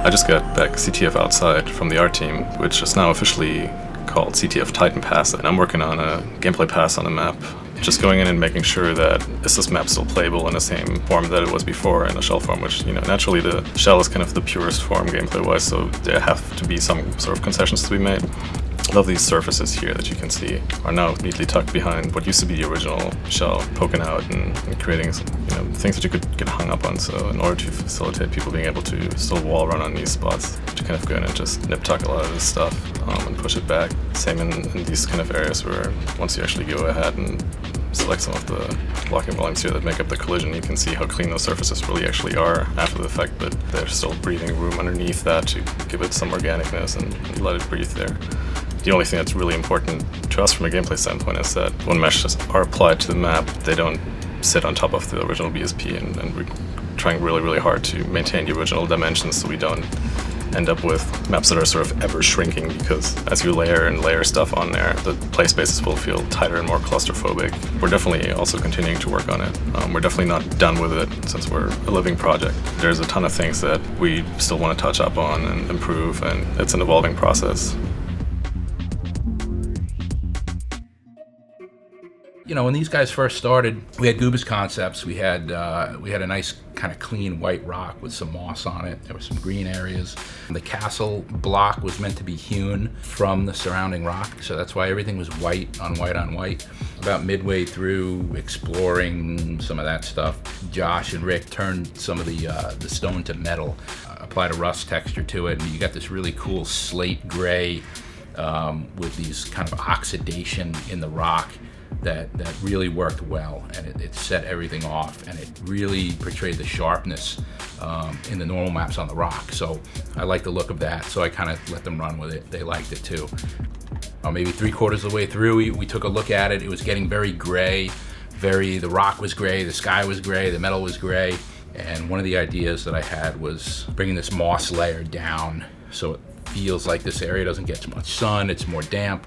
I just got back CTF-Outside from the art team, which is now officially called CTF Titan Pass, and I'm working on a gameplay pass on a map. Just going in and making sure that is this map still playable in the same form that it was before in the shell form, which, naturally the shell is kind of the purest form gameplay-wise, so there have to be some sort of concessions to be made. I love these surfaces here that you can see are now neatly tucked behind what used to be the original shell, poking out and creating things that you could get hung up on. So in order to facilitate people being able to still wall run on these spots, to kind of go in and just nip tuck a lot of this stuff and push it back. Same in these kind of areas where once you actually go ahead and select some of the blocking volumes here that make up the collision, you can see how clean those surfaces really actually are after the fact, but there's still breathing room underneath that to give it some organicness and let it breathe there. The only thing that's really important to us from a gameplay standpoint is that when meshes are applied to the map, they don't sit on top of the original BSP, and we're trying really, really hard to maintain the original dimensions so we don't end up with maps that are sort of ever shrinking, because as you layer and layer stuff on there, the play spaces will feel tighter and more claustrophobic. We're definitely also continuing to work on it. We're definitely not done with it since we're a living project. There's a ton of things that we still want to touch up on and improve, and it's an evolving process. When these guys first started, we had Goobas concepts. We had a nice kind of clean white rock with some moss on it. There were some green areas. The castle block was meant to be hewn from the surrounding rock, so that's why everything was white on white on white. About midway through exploring some of that stuff, Josh and Rick turned some of the stone to metal, applied a rust texture to it, and you got this really cool slate gray with these kind of oxidation in the rock. That really worked well, and it set everything off, and it really portrayed the sharpness in the normal maps on the rock. So I like the look of that, so I kind of let them run with it. They liked it too. Maybe 3/4 of the way through, we took a look at it. It was getting very gray. The rock was gray, the sky was gray, the metal was gray, and one of the ideas that I had was bringing this moss layer down so it feels like this area doesn't get much sun, it's more damp.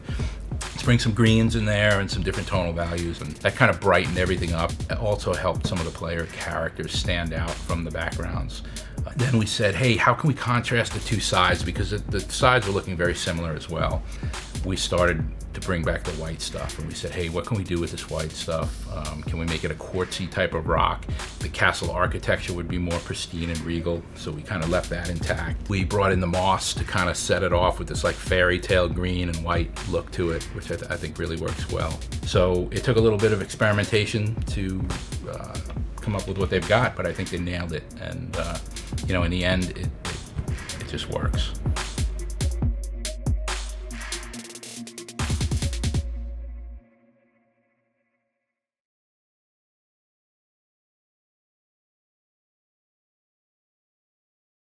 Let's bring some greens in there and some different tonal values, and that kind of brightened everything up. It also helped some of the player characters stand out from the backgrounds. Then we said, hey, how can we contrast the two sides? Because the sides were looking very similar as well. We started to bring back the white stuff, and we said, hey, what can we do with this white stuff? Can we make it a quartzy type of rock? The castle architecture would be more pristine and regal, so we kind of left that intact. We brought in the moss to kind of set it off with this like fairy tale green and white look to it, which I think really works well. So it took a little bit of experimentation to come up with what they've got, but I think they nailed it, and in the end, it just works.